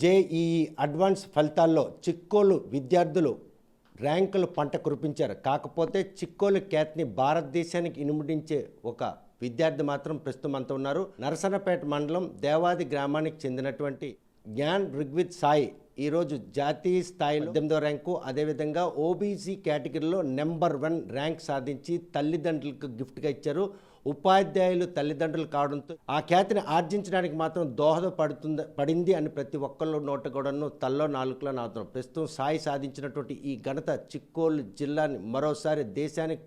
JEE advance ఫలితాల్లో చిక్కోలు విద్యార్థులు ర్యాంకులు పంట కురిపించారు. కాకపోతే చిక్కోలు ఖ్యాతిని భారతదేశానికి ఇనుమడించే ఒక విద్యార్థి మాత్రం ప్రస్తుతం అంతా ఉన్నారు. నరసన్నపేట మండలం దేవాది గ్రామానికి చెందినటువంటి జ్ఞాన్ ఋగ్విత్ సాయి ఈరోజు జాతీయ స్థాయిలో 18వ ర్యాంకు, అదేవిధంగా ఓబీసీ కేటగిరీలో నెంబర్ 1 ర్యాంక్ సాధించి తల్లిదండ్రులకు గిఫ్ట్గా ఇచ్చారు. ఉపాధ్యాయులు తల్లిదండ్రులు కావడంతో ఆ ఖ్యాతిని ఆర్జించడానికి మాత్రం పడింది అని ప్రతి ఒక్కళ్ళు నోట కూడాను తల్లో నాలుగులా నావుతున్నారు. ప్రస్తుతం సాయి సాధించినటువంటి ఈ ఘనత చిక్కోలు జిల్లాని మరోసారి దేశానికి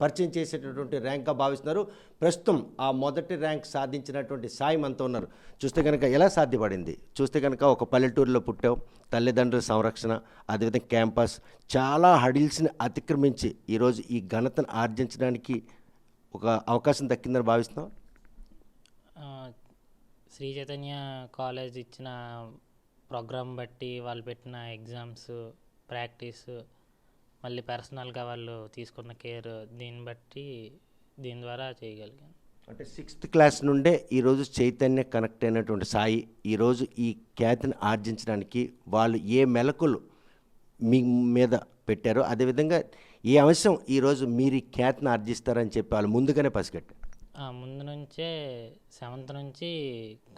పరిచయం చేసేటటువంటి ర్యాంక్గా భావిస్తున్నారు. ప్రస్తుతం ఆ మొదటి ర్యాంక్ సాధించినటువంటి సాయి మనతో ఉన్నారు. చూస్తే కనుక ఎలా సాధ్యపడింది, చూస్తే కనుక ఒక పల్లెటూరులో పుట్టావు, తల్లిదండ్రుల సంరక్షణ, అదేవిధంగా క్యాంపస్ చాలా హడిల్స్ని అతిక్రమించి ఈరోజు ఈ ఘనతను ఆర్జించడానికి ఒక అవకాశం దక్కిందని భావిస్తున్నాం. శ్రీ చైతన్య కాలేజ్ ఇచ్చిన ప్రోగ్రామ్ బట్టి, వాళ్ళు పెట్టిన ఎగ్జామ్స్, ప్రాక్టీస్, మళ్ళీ పర్సనల్గా వాళ్ళు తీసుకున్న కేర్, దీని ద్వారా చేయగలిగాను. అంటే 6th క్లాస్ నుండే ఈరోజు చైతన్య కనెక్ట్ అయినటువంటి సాయి ఈరోజు ఈ ఖ్యాతిని ఆర్జించడానికి వాళ్ళు ఏ మెలకులు మీ మీద పెట్టారో, అదేవిధంగా ఏ అంశం ఈరోజు మీరు ఈ ఖ్యాతిని ఆర్జిస్తారని చెప్పి వాళ్ళు ముందుగానే పసిగట్టారు. ముందు నుంచే 7th నుంచి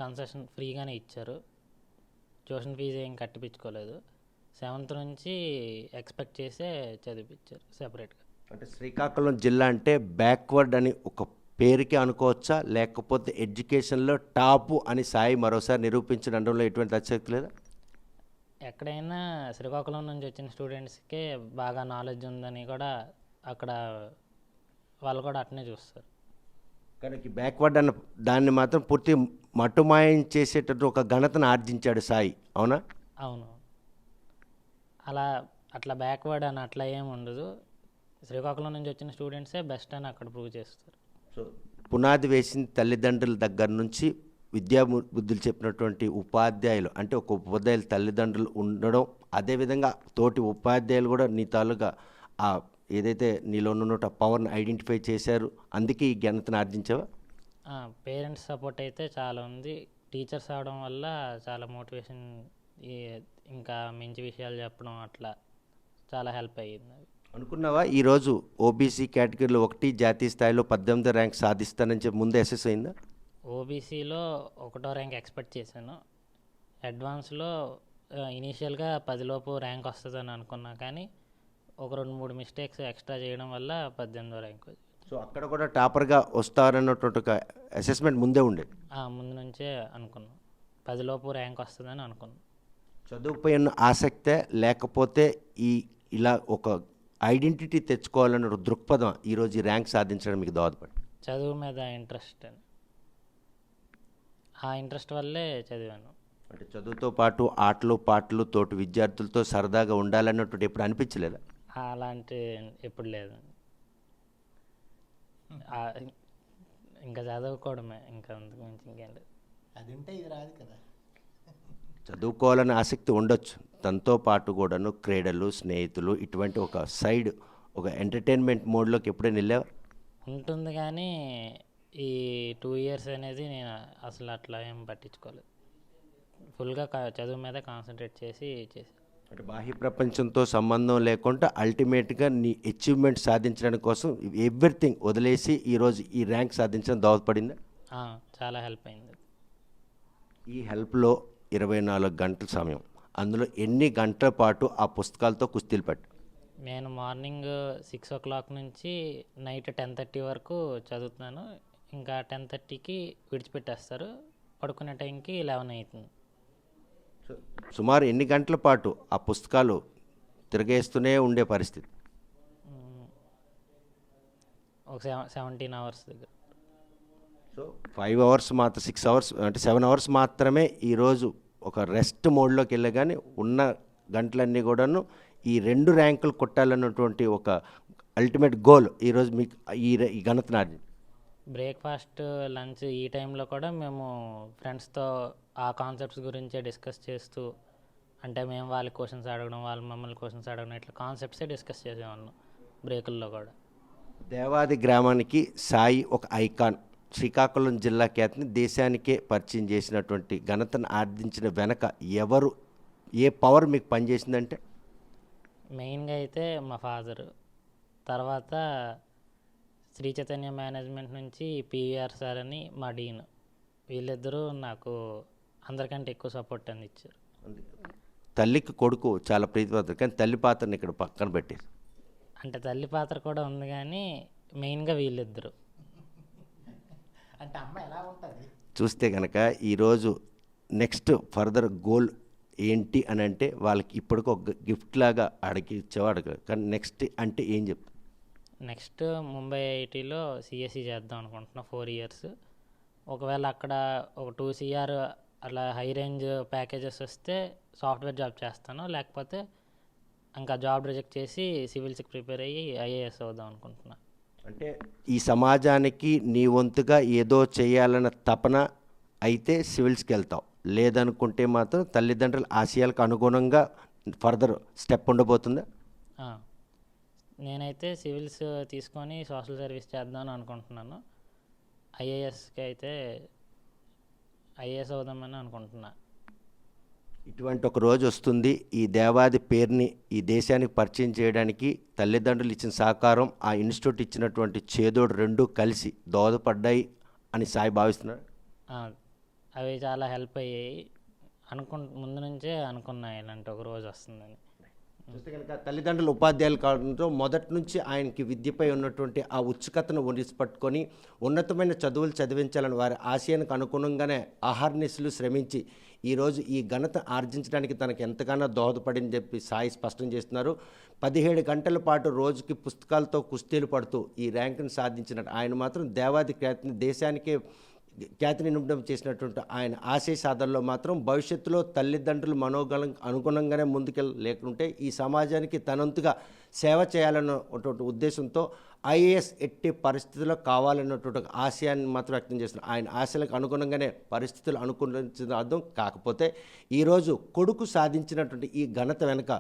కన్సెషన్ ఫ్రీగానే ఇచ్చారు. ట్యూషన్ ఫీజు ఏం కట్టిపించుకోలేదు. 7th నుంచి ఎక్స్పెక్ట్ చేసే చదివించారు సెపరేట్గా. అంటే శ్రీకాకుళం జిల్లా అంటే బ్యాక్వర్డ్ అని ఒక పేరుకి అనుకోవచ్చా, లేకపోతే ఎడ్యుకేషన్లో టాపు అని సాయి మరోసారి నిరూపించడంలో ఎటువంటి అతిశక్తి లేదా? ఎక్కడైనా శ్రీకాకుళం నుంచి వచ్చిన స్టూడెంట్స్కే బాగా నాలెడ్జ్ ఉందని కూడా అక్కడ వాళ్ళు కూడా అట్నే చూస్తారు. కానీ బ్యాక్వర్డ్ అన్న దాన్ని మాత్రం పూర్తి మట్టుమాయం చేసేటట్టు ఒక ఘనతను ఆర్జించాడు సాయి, అవునా? అవును. అట్లా బ్యాక్వర్డ్ అని అట్లా ఏమి ఉండదు. శ్రీకాకుళం నుంచి వచ్చిన స్టూడెంట్సే బెస్ట్ అని అక్కడ ప్రూవ్ చేస్తారు. సో పునాది వేసిన తల్లిదండ్రుల దగ్గర నుంచి విద్యా బుద్ధులు చెప్పినటువంటి ఉపాధ్యాయులు, అంటే ఒక ఉపాధ్యాయులు తల్లిదండ్రులు ఉండడం, అదేవిధంగా తోటి ఉపాధ్యాయులు కూడా నీ తాలూకా ఆ ఏదైతే నీలో ఉన్న పవర్ని ఐడెంటిఫై చేశారు, అందుకే ఈ ఘనతను ఆర్జించావా? పేరెంట్స్ సపోర్ట్ అయితే చాలా ఉంది. టీచర్స్ అవడం వల్ల చాలా మోటివేషన్, ఇంకా మంచి విషయాలు చెప్పడం, అట్లా చాలా హెల్ప్ అయ్యింది. అనుకున్నావా ఈరోజు ఓబీసీ కేటగిరీలో 1 జాతీయ స్థాయిలో 18వ ర్యాంక్ సాధిస్తానని చెప్పి ముందే అసెస్ అయిందా? ఓబీసీలో 1వ ర్యాంక్ ఎక్స్పెక్ట్ చేశాను. అడ్వాన్స్లో ఇనీషియల్గా 10 లోపు ర్యాంక్ వస్తుందని అనుకున్నా, కానీ ఒక 2-3 మిస్టేక్స్ ఎక్స్ట్రా చేయడం వల్ల 18వ ర్యాంక్. సో అక్కడ కూడా టాపర్గా వస్తారన్నటువంటి ఒక అసెస్మెంట్ ముందే ఉండేది? ముందు నుంచే అనుకున్నాం 10 లోపు ర్యాంక్ వస్తుందని అనుకున్నాం. చదువుపై ఉన్న ఆసక్తే, లేకపోతే ఇలా ఒక ఐడెంటిటీ తెచ్చుకోవాలన్న దృక్పథం ఈరోజు ఈ ర్యాంక్ సాధించడం మీకు దోహదపడి? చదువు మీద ఇంట్రెస్ట్ అని, ఆ ఇంట్రెస్ట్ వల్లే చదివాను. అంటే చదువుతో పాటు ఆటలు పాటలు తోటి విద్యార్థులతో సరదాగా ఉండాలన్నట్టు ఎప్పుడు అనిపించలేదా? అలాంటి ఎప్పుడు లేదు. ఇంకా చదువుకోవడమే, ఇంకా అంతకు మించి ఇంకేం లేదు. అది ఉంటే ఇది రాదు కదా. చదువుకోవాలని ఆసక్తి ఉండొచ్చు, తనతో పాటు కూడాను క్రీడలు, స్నేహితులు, ఇటువంటి ఒక సైడ్, ఒక ఎంటర్టైన్మెంట్ మోడ్లోకి ఎప్పుడైనా వెళ్ళావా? ఉంటుంది, కానీ ఈ 2 ఇయర్స్ అనేది నేను అసలు అట్లా ఏం పట్టించుకోలేదు. ఫుల్గా చదువు మీద కాన్సన్ట్రేట్ చేశాను. అంటే బాహ్య ప్రపంచంతో సంబంధం లేకుండా అల్టిమేట్గా నీ అచీవ్మెంట్ సాధించడానికి కోసం ఎవ్రీథింగ్ వదిలేసి ఈరోజు ఈ ర్యాంక్ సాధించడం దోహదపడిందా? చాలా హెల్ప్ అయింది. ఈ హెల్ప్లో 24 గంటల సమయం, అందులో ఎన్ని గంటల పాటు ఆ పుస్తకాలతో కుస్తీలు పట్టు? నేను మార్నింగ్ 6 o'clock నుంచి నైట్ 10:30 వరకు చదువుతున్నాను. ఇంకా 10:30కి విడిచిపెట్టేస్తారు. పడుకునే టైంకి 11 అవుతుంది. సుమారు ఎన్ని గంటల పాటు ఆ పుస్తకాలు తిరగేస్తూనే ఉండే పరిస్థితి? ఒక 17 hours దగ్గర. సో 5 hours మాత్రం, 6 hours అంటే 7 hours మాత్రమే ఈరోజు ఒక రెస్ట్ మోడ్లోకి వెళ్ళే, కానీ ఉన్న గంటలన్నీ కూడాను ఈ 2 ర్యాంకులు కొట్టాలన్నటువంటి ఒక అల్టిమేట్ గోల్ ఈరోజు మీకు ఈ ఘనతను ఆర్జించింది. బ్రేక్ఫాస్ట్, లంచ్ ఈ టైంలో కూడా మేము ఫ్రెండ్స్తో ఆ కాన్సెప్ట్స్ గురించే డిస్కస్ చేస్తూ, అంటే మేము వాళ్ళ క్వశ్చన్స్ అడగడం, వాళ్ళు మమ్మల్ని క్వశ్చన్స్ అడగడం, ఇట్లా కాన్సెప్ట్సే డిస్కస్ చేసేవాళ్ళం బ్రేకుల్లో కూడా. దేవాది గ్రామానికి సాయి ఒక ఐకాన్. శ్రీకాకుళం జిల్లా ఖ్యాతిని దేశానికే పరిచయం చేసినటువంటి ఘనతను ఆర్జించిన వెనక ఎవరు, ఏ పవర్ మీకు పనిచేసిందంటే? మెయిన్గా అయితే మా ఫాదరు, తర్వాత శ్రీ చైతన్య మేనేజ్మెంట్ నుంచి పివిఆర్ సార్ అని మా డీన్, వీళ్ళిద్దరూ నాకు అందరికంటే ఎక్కువ సపోర్ట్ అందించారు. తల్లికి కొడుకు చాలా ప్రీతిపాత్ర, కానీ తల్లి పాత్రని ఇక్కడ పక్కన పెట్టేసి అంటే తల్లి పాత్ర కూడా ఉంది కానీ మెయిన్గా వీళ్ళిద్దరు. అంటే అమ్మ ఎలా ఉంటుంది? చూస్తే కనుక ఈరోజు నెక్స్ట్ ఫర్దర్ గోల్ ఏంటి అని అంటే వాళ్ళకి ఇప్పటికి ఒక గిఫ్ట్ లాగా అడిగి ఇచ్చేవాడు, కానీ నెక్స్ట్ అంటే ఏం చెప్తారు? నెక్స్ట్ ముంబై ఐఐటీలో సిఎస్సి చేద్దాం అనుకుంటున్నా 4 years. ఒకవేళ అక్కడ ఒక 2 CR అలా హై రేంజ్ ప్యాకేజెస్ వస్తే సాఫ్ట్వేర్ జాబ్ చేస్తాను, లేకపోతే ఇంకా జాబ్ రిజెక్ట్ చేసి సివిల్స్కి ప్రిపేర్ అయ్యి ఐఏఎస్ అవుదాం అనుకుంటున్నా. అంటే ఈ సమాజానికి నీ వంతుగా ఏదో చేయాలన్న తపన అయితే సివిల్స్కి వెళ్తావు, లేదనుకుంటే మాత్రం తల్లిదండ్రుల ఆశయాలకు అనుగుణంగా ఫర్దర్ స్టెప్ ఉండబోతుందా? ఆ, నేనైతే సివిల్స్ తీసుకొని సోషల్ సర్వీస్ చేద్దామని అనుకుంటున్నాను. ఐఏఎస్కి అయితే ఐఏఎస్ అవుదామని అనుకుంటున్నా. ఇటువంటి ఒక రోజు వస్తుంది, ఈ దేవాది పేరుని ఈ దేశానికి పరిచయం చేయడానికి తల్లిదండ్రులు ఇచ్చిన సహకారం, ఆ ఇన్స్టిట్యూట్ ఇచ్చినటువంటి చేదోడు రెండూ కలిసి దోహదపడ్డాయి అని సాయి భావిస్తున్నారు. ఆ, అవి చాలా హెల్ప్ అయ్యాయి. ముందు నుంచే అనుకున్నా ఇలాంటి ఒక రోజు వస్తుందని. చూస్తే కనుక తల్లిదండ్రులు ఉపాధ్యాయులు కావడంతో మొదటి నుంచి ఆయనకి విద్యపై ఉన్నటువంటి ఆ ఉత్సుకతను పట్టుకొని ఉన్నతమైన చదువులు చదివించాలని వారి ఆశయానికి అనుగుణంగానే ఆహార్నిశలు శ్రమించి ఈరోజు ఈ ఘనత ఆర్జించడానికి తనకు ఎంతగానో దోహదపడిందని చెప్పి సాయి స్పష్టం చేస్తున్నారు. 17 గంటల పాటు రోజుకి పుస్తకాలతో కుస్తీలు పడుతూ ఈ ర్యాంకును సాధించినట్టు ఆయన మాత్రం దేవాది ఖ్యాతిని దేశానికే ఖ్యాతిని నింపడం చేసినటువంటి ఆయన ఆశయ సాధనలో మాత్రం భవిష్యత్తులో తల్లిదండ్రుల మనోగలం అనుగుణంగానే లేకుంటే ఈ సమాజానికి తనంతుగా సేవ చేయాలన్నటువంటి ఉద్దేశంతో ఐఏఎస్ ఎట్టి పరిస్థితుల్లో కావాలన్నటువంటి ఆశయాన్ని మాత్రం వ్యక్తం చేస్తున్నారు. ఆయన ఆశలకు అనుగుణంగానే పరిస్థితులు అనుకూలించిన అర్థం. కాకపోతే ఈరోజు కొడుకు సాధించినటువంటి ఈ ఘనత వెనుక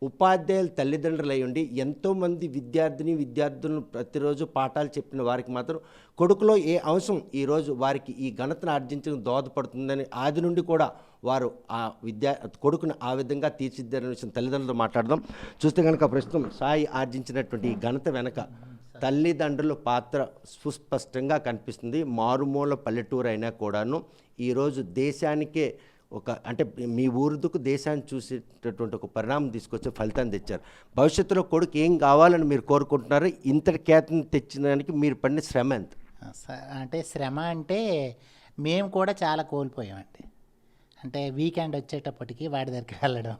ఉపాధ్యాయులు తల్లిదండ్రులు అయి ఉండి ఎంతోమంది విద్యార్థులను ప్రతిరోజు పాఠాలు చెప్పిన వారికి మాత్రం కొడుకులో ఏ అంశం ఈరోజు వారికి ఈ ఘనతను ఆర్జించడం దోహదపడుతుందని ఆది నుండి కూడా వారు ఆ కొడుకుని ఆ విధంగా తీర్చిదిద్దారనే విషయం తల్లిదండ్రులతో మాట్లాడదాం. చూస్తే కనుక ప్రస్తుతం సాయి ఆర్జించినటువంటి ఈ ఘనత వెనక తల్లిదండ్రుల పాత్ర సుస్పష్టంగా కనిపిస్తుంది. మారుమూల పల్లెటూరు అయినా కూడాను ఈరోజు దేశానికే అంటే మీ ఊరుదుకు దేశాన్ని చూసేటటువంటి ఒక పరిణామం తీసుకొచ్చే ఫలితాన్ని తెచ్చారు. భవిష్యత్తులో కొడుకు ఏం కావాలని మీరు కోరుకుంటున్నారు? ఇంతటి ఖ్యాతిని తెచ్చడానికి మీరు పడిన శ్రమ ఎంత? అంటే శ్రమ అంటే మేము కూడా చాలా కోల్పోయామండి. అంటే వీకెండ్ వచ్చేటప్పటికి వాడి దగ్గరికి వెళ్ళడం,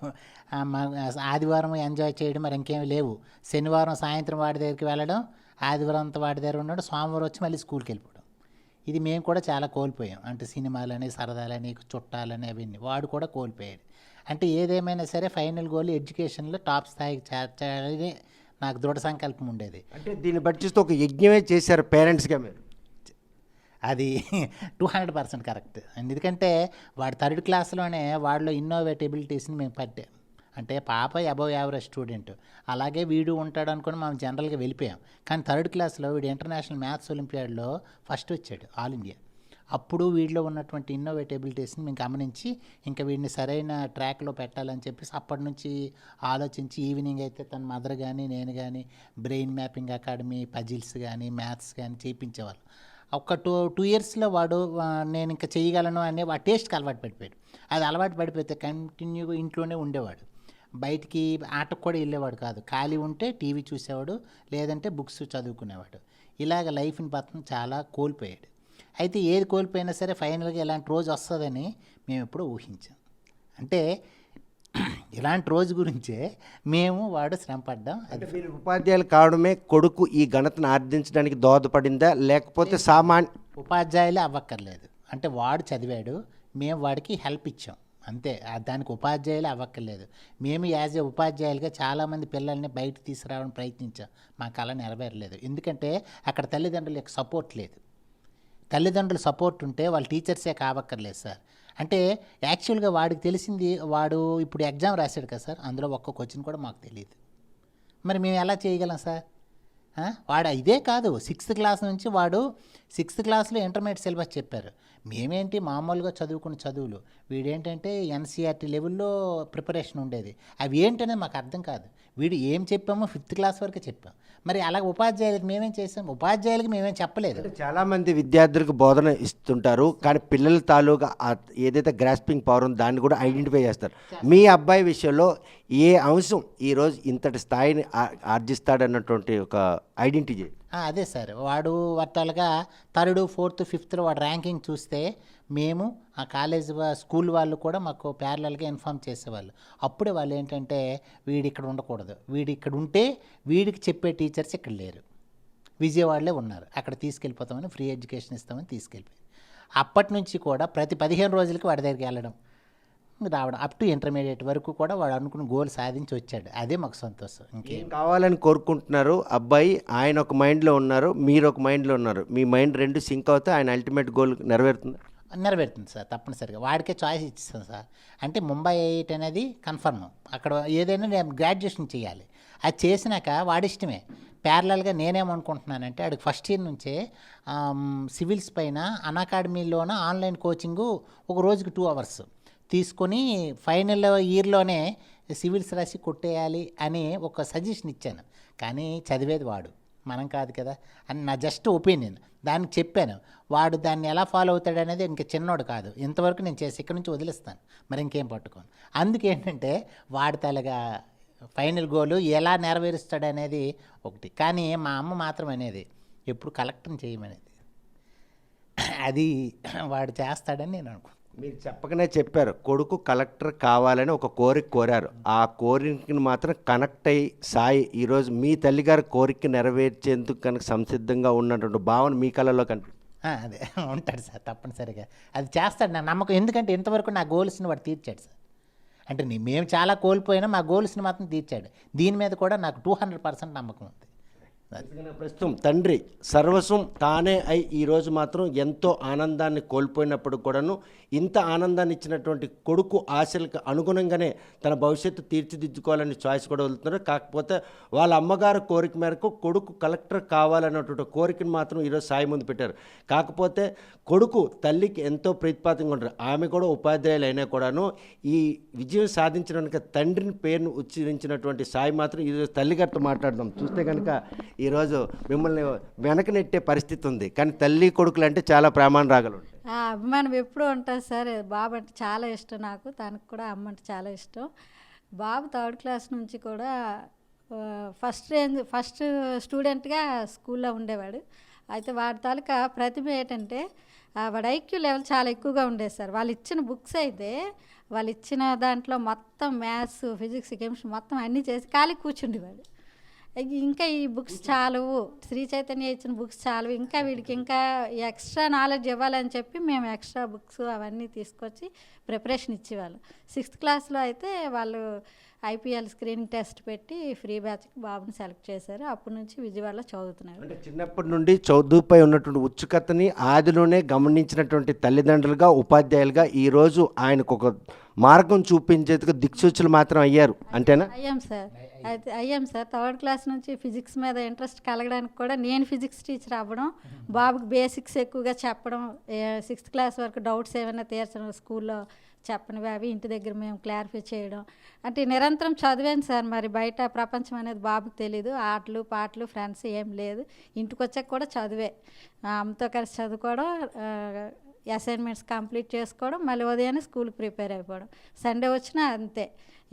ఆదివారం ఎంజాయ్ చేయడం, మరి ఇంకేమి లేవు. శనివారం సాయంత్రం వాడి దగ్గరికి వెళ్ళడం, ఆదివారం అంతా వాడి దగ్గర ఉండడం, సోమవారం వచ్చి మళ్ళీ స్కూల్కి వెళ్ళిపోవడం. ఇది మేము కూడా చాలా కోల్పోయాం. అంటే సినిమాలని, సరదాలని, చుట్టాలని అవన్నీ వాడు కూడా కోల్పోయాడు. అంటే ఏదేమైనా సరే ఫైనల్ గోల్ ఎడ్యుకేషన్లో టాప్ స్థాయికి చేర్చాలని నాకు దృఢ సంకల్పం ఉండేది. అంటే దీన్ని బట్టి చూస్తే ఒక యజ్ఞమే చేశారు పేరెంట్స్గా మీరు. అది 200% కరెక్ట్. ఎందుకంటే వాడు 3rd క్లాస్లోనే వాడిలో ఇన్నోవేటిబిలిటీస్ని మేము పట్టాం. అంటే పాప అబవ్ యావరేజ్ స్టూడెంట్, అలాగే వీడు ఉంటాడు అనుకుని మనం జనరల్గా వెళ్ళిపోయాం. కానీ 3rd క్లాస్లో వీడు ఇంటర్నేషనల్ మ్యాథ్స్ ఒలింపియాడ్లో ఫస్ట్ వచ్చాడు ఆల్ ఇండియా. అప్పుడు వీడిలో ఉన్నటువంటి ఇన్నోవేటిబిలిటీస్ని మేము గమనించి ఇంకా వీడిని సరైన ట్రాక్లో పెట్టాలని చెప్పేసి అప్పటి నుంచి ఆలోచించి ఈవినింగ్ అయితే తన మదర్ కానీ నేను కానీ బ్రెయిన్ మ్యాపింగ్ అకాడమీ, పజిల్స్ కానీ మ్యాథ్స్ కానీ చేయించేవాళ్ళు. ఒక 2 yearsలో వాడు నేను ఇంకా చేయగలను అనే ఆ టేస్ట్కి అలవాటు పడిపోయాడు. అది అలవాటు పడిపోతే కంటిన్యూగా ఇంట్లోనే ఉండేవాడు, బయటికి ఆటకు కూడా వెళ్ళేవాడు కాదు. ఖాళీ ఉంటే టీవీ చూసేవాడు, లేదంటే బుక్స్ చదువుకునేవాడు. ఇలాగ లైఫ్ని పత్రం చాలా కోల్పోయాడు. అయితే ఏది కోల్పోయినా సరే ఫైనల్గా ఇలాంటి రోజు వస్తుందని మేము ఎప్పుడూ ఊహించాం. అంటే ఇలాంటి రోజు గురించే వాడు శ్రమ పడ్డాం. అంటే మీరు ఉపాధ్యాయులు కావడమే కొడుకు ఈ ఘనతను ఆర్జించడానికి దోహదపడిందా, లేకపోతే ఉపాధ్యాయులే అవ్వక్కర్లేదు. అంటే వాడు చదివాడు, మేము వాడికి హెల్ప్ ఇచ్చాం అంతే. దానికి ఉపాధ్యాయులే అవ్వక్కర్లేదు. మేము యాజ్ ఏ ఉపాధ్యాయులుగా చాలామంది పిల్లల్ని బయట తీసుకురావడం ప్రయత్నించాం. మా కళ నెరవేరలేదు. ఎందుకంటే అక్కడ తల్లిదండ్రుల యొక్క సపోర్ట్ లేదు. తల్లిదండ్రుల సపోర్ట్ ఉంటే వాళ్ళు టీచర్సే కావక్కర్లేదు సార్. అంటే యాక్చువల్గా వాడికి తెలిసింది, వాడు ఇప్పుడు ఎగ్జామ్ రాశాడు కదా సార్, అందులో ఒక్క క్వశ్చన్ కూడా మాకు తెలియదు. మరి మేము ఎలా చేయగలం సార్? వాడు ఇదే కాదు, 6th క్లాస్ నుంచి వాడు 6th క్లాస్లో ఇంటర్మీడియట్ సిలబస్ చెప్పారు. మేమేంటి మామూలుగా చదువుకున్న చదువులు, వీడేంటంటే ఎన్సీఆర్టీ లెవెల్లో ప్రిపరేషన్ ఉండేది. అవి ఏంటనేది మాకు అర్థం కాదు. వీడు ఏం చెప్పామో 5th క్లాస్ వరకే చెప్పాం. మరి అలాగే ఉపాధ్యాయులకు మేమేం చేసాం? ఉపాధ్యాయులకు మేమేం చెప్పలేదు. అంటే చాలామంది విద్యార్థులకు బోధన ఇస్తుంటారు, కానీ పిల్లల తాలూకా ఏదైతే గ్రాస్పింగ్ పవర్ ఉందో దాన్ని కూడా ఐడెంటిఫై చేస్తారు. మీ అబ్బాయి విషయంలో ఏ అంశం ఈరోజు ఇంతటి స్థాయిని ఆర్జిస్తాడన్నటువంటి ఒక ఐడెంటిటీ? అదే సార్, వాడు వర్తాలుగా 3rd, 4th, 5th వాడు ర్యాంకింగ్ చూస్తే మేము ఆ కాలేజ్ స్కూల్ వాళ్ళు కూడా మాకు ప్యారలల్గా ఇన్ఫామ్ చేసేవాళ్ళు. అప్పుడే వాళ్ళు ఏంటంటే వీడి ఇక్కడ ఉండకూడదు, వీడి ఇక్కడ ఉంటే వీడికి చెప్పే టీచర్స్ ఇక్కడ లేరు, విజయవాడలో ఉన్నారు, అక్కడ తీసుకెళ్ళిపోతామని ఫ్రీ ఎడ్యుకేషన్ ఇస్తామని తీసుకెళ్ళిపోయి అప్పటి నుంచి కూడా ప్రతి 15 రోజులకి వాడి దగ్గరికి వెళ్ళడం రావడం అప్ టు ఇంటర్మీడియట్ వరకు కూడా వాడు అనుకున్న గోల్ సాధించి వచ్చాడు. అదే మాకు సంతోషం. ఇంకేం కావాలని కోరుకుంటున్నారు అబ్బాయి? ఆయన ఒక మైండ్లో ఉన్నారు, మీరు ఒక మైండ్లో ఉన్నారు, మీ మైండ్ రెండు సింక్ అవుతే ఆయన అల్టిమేట్ గోల్ నెరవేరుతుంది సార్. తప్పనిసరిగా వాడికే చాయిస్ ఇచ్చేస్తాను సార్. అంటే ముంబై ఐఐటి అనేది కన్ఫర్మ్, అక్కడ ఏదైనా నేను గ్రాడ్యుయేషన్ చేయాలి. అది చేసినాక వాడిష్టమే. ప్యారలల్గా నేనేమనుకుంటున్నానంటే వాడికి ఫస్ట్ ఇయర్ నుంచే సివిల్స్ పైన అన్అకాడమీలోన ఆన్లైన్ కోచింగు ఒక రోజుకి 2 hours తీసుకొని ఫైనల్ ఇయర్లోనే సివిల్స్ రాసి కొట్టేయాలి అని ఒక సజెషన్ ఇచ్చాను. కానీ చదివేది వాడు, మనం కాదు కదా అని నా జస్ట్ ఒపీనియన్. దానికి చెప్పాను, వాడు దాన్ని ఎలా ఫాలో అవుతాడు అనేది ఇంక చిన్నోడు కాదు. ఇంతవరకు నేను చేసి ఇక్కడ నుంచి వదిలేస్తాను, మరి ఇంకేం పట్టుకోను. అందుకేంటంటే వాడి తలగా ఫైనల్ గోలు ఎలా నెరవేరుస్తాడు అనేది ఒకటి. కానీ మా అమ్మ మాత్రం అనేది ఎప్పుడు కలెక్టర్ని చేయమనేది, అది వాడు చేస్తాడని నేను అనుకుంటున్నాను. మీరు చెప్పకనే చెప్పారు, కొడుకు కలెక్టర్ కావాలని ఒక కోరిక కోరారు. ఆ కోరికని మాత్రం కనెక్ట్ అయ్యి సాయి ఈరోజు మీ తల్లిగారి కోరిక నెరవేర్చేందుకు కనుక సంసిద్ధంగా ఉన్నటువంటి భావన మీ కళలో కనిపిస్తుంది. అదే ఉంటాడు సార్, తప్పనిసరిగా అది చేస్తాడు, నా నమ్మకం. ఎందుకంటే ఇంతవరకు నా గోల్స్ని వాడు తీర్చాడు సార్. అంటే మేము చాలా కోల్పోయినా మా గోల్స్ని మాత్రం తీర్చాడు. దీని మీద కూడా నాకు 200% నమ్మకం ఉంది. ప్రస్తుతం తండ్రి సర్వస్వం తానే అయి ఈరోజు మాత్రం ఎంతో ఆనందాన్ని కోల్పోయినప్పుడు కూడాను ఇంత ఆనందాన్ని ఇచ్చినటువంటి కొడుకు ఆశలకు అనుగుణంగానే తన భవిష్యత్తు తీర్చిదిద్దుకోవాలని చాయిస్ కూడా వదులుతున్నారు. కాకపోతే వాళ్ళ అమ్మగారు కోరిక మేరకు కొడుకు కలెక్టర్ కావాలన్నటువంటి కోరికను మాత్రం ఈరోజు సాయి ముందు పెట్టారు. కాకపోతే కొడుకు తల్లికి ఎంతో ప్రీతిపాతంగా ఉంటారు. ఆమె కూడా ఉపాధ్యాయులు అయినా కూడాను ఈ విజయం సాధించడానికి తండ్రిని పేరును ఉచ్చరించినటువంటి సాయి మాత్రం ఈరోజు తల్లిగారితో మాట్లాడదాం. చూస్తే కనుక ఈరోజు మిమ్మల్ని వెనక నెట్టే పరిస్థితి ఉంది, కానీ తల్లి కొడుకులు అంటే చాలా ప్రేమానురాగాలు ఉంటాయి. అభిమానం ఎప్పుడూ ఉంటుంది సార్. బాబు అంటే చాలా ఇష్టం నాకు, తనకు కూడా అమ్మ అంటే చాలా ఇష్టం. బాబు 3rd క్లాస్ నుంచి కూడా ఫస్ట్ స్టూడెంట్గా స్కూల్లో ఉండేవాడు. అయితే వాడి తాలూకా ప్రతిభ ఏంటంటే వాడి ఐక్యూ లెవెల్ చాలా ఎక్కువగా ఉండేది సార్. వాళ్ళు ఇచ్చిన బుక్స్ అయితే వాళ్ళు ఇచ్చిన దాంట్లో మొత్తం మ్యాథ్స్, ఫిజిక్స్, కెమిస్ట్రీ మొత్తం అన్నీ చేసి ఖాళీ కూర్చుండేవాడు. ఇంకా ఈ బుక్స్ చాలవు, శ్రీ చైతన్య ఇచ్చిన బుక్స్ చాలవు, ఇంకా వీడికి ఇంకా ఎక్స్ట్రా నాలెడ్జ్ ఇవ్వాలని చెప్పి మేము ఎక్స్ట్రా బుక్స్ అవన్నీ తీసుకొచ్చి ప్రిపరేషన్ ఇచ్చేవాళ్ళం. 6th క్లాస్లో అయితే వాళ్ళు ఐపీఎల్ స్క్రీనింగ్ టెస్ట్ పెట్టి ఫ్రీ బ్యాచ్కి బాబుని సెలెక్ట్ చేశారు. అప్పటి నుంచి విజయవాడలో చదువుతున్నారు. అంటే చిన్నప్పటి నుండి చదువుపై ఉన్నటువంటి ఉత్సుకతని ఆదిలోనే గమనించినటువంటి తల్లిదండ్రులుగా, ఉపాధ్యాయులుగా ఈరోజు ఆయనకు ఒక మార్గం చూపించేందుకు దిక్సూచులు మాత్రం అయ్యారు అంతేనా? అయ్యాం సార్. అయితే అయ్యాం సార్. 3rd క్లాస్ నుంచి ఫిజిక్స్ మీద ఇంట్రెస్ట్ కలగడానికి కూడా నేను ఫిజిక్స్ టీచర్ అవ్వడం, బాబుకి బేసిక్స్ ఎక్కువగా చెప్పడం, 6th క్లాస్ వరకు డౌట్స్ ఏమైనా తీర్చడం, స్కూల్లో చెప్పనివి అవి ఇంటి దగ్గర మేము క్లారిఫై చేయడం, అంటే నిరంతరం చదివాను సార్. మరి బయట ప్రపంచం అనేది బాబుకి తెలీదు. ఆటలు పాటలు ఫ్రెండ్స్ ఏం లేదు. ఇంటికి వచ్చాక కూడా చదివే, అమ్మతో కలిసి చదువుకోవడం, అసైన్మెంట్స్ కంప్లీట్ చేసుకోవడం, మళ్ళీ ఉదయాన్నే స్కూల్కి ప్రిపేర్ అయిపోవడం, సండే వచ్చినా అంతే,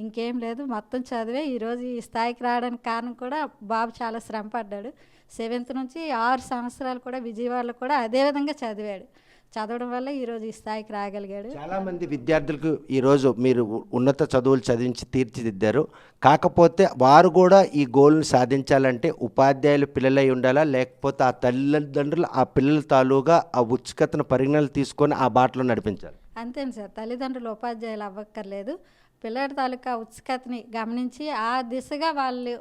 ఇంకేం లేదు. మొత్తం చదివే ఈరోజు ఈ స్థాయికి రావడానికి కారణం కూడా బాబు చాలా శ్రమ పడ్డాడు. 7th నుంచి 6 సంవత్సరాలు కూడా విజయవాడలో కూడా అదే విధంగా చదివాడు. చదవడం వల్ల ఈరోజు ఈ స్థాయికి రాగలిగాడు. చాలామంది విద్యార్థులకు ఈరోజు మీరు ఉన్నత చదువులు చదివించి తీర్చిదిద్దారు. కాకపోతే వారు కూడా ఈ గోల్ని సాధించాలంటే ఉపాధ్యాయులు పిల్లలై ఉండాలా, లేకపోతే ఆ తల్లిదండ్రులు ఆ పిల్లల తాలూగా ఆ ఉత్సుకతను పరిగణనలు తీసుకొని ఆ బాటలో నడిపించాలి. అంతేను సార్. తల్లిదండ్రులు ఉపాధ్యాయులు అవ్వక్కర్లేదు. పిల్లడి తాలూకా ఉత్సుకతని గమనించి ఆ దిశగా వాళ్ళు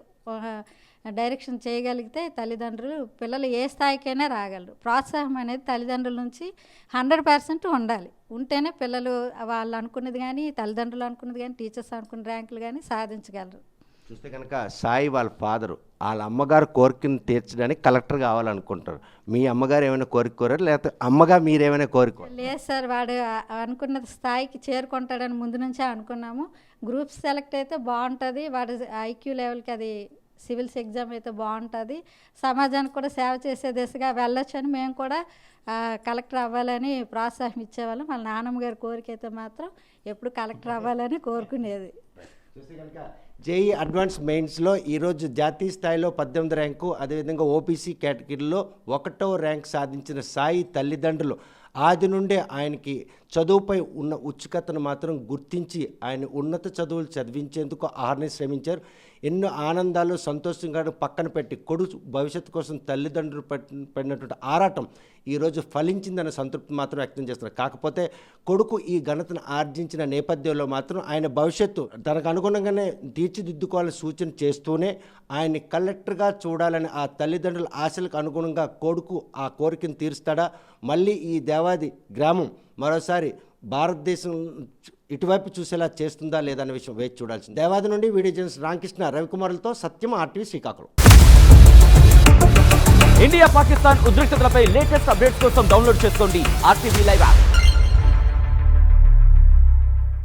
డైరెక్షన్ చేయగలిగితే తల్లిదండ్రులు పిల్లలు ఏ స్థాయికైనా రాగలరు. ప్రోత్సాహం అనేది తల్లిదండ్రుల నుంచి 100% ఉండాలి. ఉంటేనే పిల్లలు వాళ్ళు అనుకున్నది కానీ, తల్లిదండ్రులు అనుకున్నది కానీ, టీచర్స్ అనుకున్న ర్యాంకులు కానీ సాధించగలరు. చూస్తే కనుక సాయి వాళ్ళ ఫాదరు వాళ్ళ అమ్మగారు కోరికను తీర్చడానికి కలెక్టర్ కావాలనుకుంటారు. మీ అమ్మగారు ఏమైనా కోరిక కోరారు, లేకపోతే అమ్మగా మీరేమైనా కోరిక? లేదు సార్, వాడు అనుకున్న స్థాయికి చేరుకుంటాడని ముందు నుంచే అనుకున్నాము. గ్రూప్స్ సెలెక్ట్ అయితే బాగుంటుంది, వాడు ఐక్యూ లెవెల్కి అది సివిల్స్ ఎగ్జామ్ అయితే బాగుంటుంది, సమాజానికి కూడా సేవ చేసే దిశగా వెళ్ళొచ్చని మేము కూడా కలెక్టర్ అవ్వాలని ప్రోత్సాహం ఇచ్చేవాళ్ళం. వాళ్ళ నాన్నమ్మ గారి కోరిక అయితే మాత్రం ఎప్పుడు కలెక్టర్ అవ్వాలని కోరుకునేది. చూస్తే కనుక జేఈ అడ్వాన్స్ మెయిన్స్లో ఈరోజు జాతీయ స్థాయిలో 18 ర్యాంకు, అదేవిధంగా ఓబీసీ కేటగిరీలో 1వ ర్యాంక్ సాధించిన సాయి తల్లిదండ్రులు ఆది నుండే ఆయనకి చదువుపై ఉన్న ఉత్సుకతను మాత్రం గుర్తించి ఆయన ఉన్నత చదువులు చదివించేందుకు ఆహర్ని శ్రమించారు. ఎన్నో ఆనందాలు సంతోషంగా పక్కన పెట్టి కొడుకు భవిష్యత్తు కోసం తల్లిదండ్రులు పడినటువంటి ఆరాటం ఈరోజు ఫలించిందన్న సంతృప్తి మాత్రం వ్యక్తం చేస్తున్నారు. కాకపోతే కొడుకు ఈ ఘనతను ఆర్జించిన నేపథ్యంలో మాత్రం ఆయన భవిష్యత్తు తనకు అనుగుణంగానే తీర్చిదిద్దుకోవాలని సూచన చేస్తూనే ఆయన్ని కలెక్టర్గా చూడాలని ఆ తల్లిదండ్రుల ఆశలకు అనుగుణంగా కొడుకు ఆ కోరికను తీరుస్తాడా, మళ్ళీ ఈ దేవాది గ్రామం మరోసారి భారతదేశం ఇటువైపు చూసేలా చేస్తుందా లేదా అనే విషయం వేచి చూడాల్సింది. దేవాది నుండి వీడియో జర్నలిస్ట్ రామకృష్ణ రవికుమార్లతో సత్యం, RTV శ్రీకాకుళం. ఇండియా పాకిస్తాన్ ఉద్రిక్తతలపై లేటెస్ట్ అప్డేట్స్ కోసం డౌన్లోడ్ చేసుకోండి RTV లైవ్ యాప్.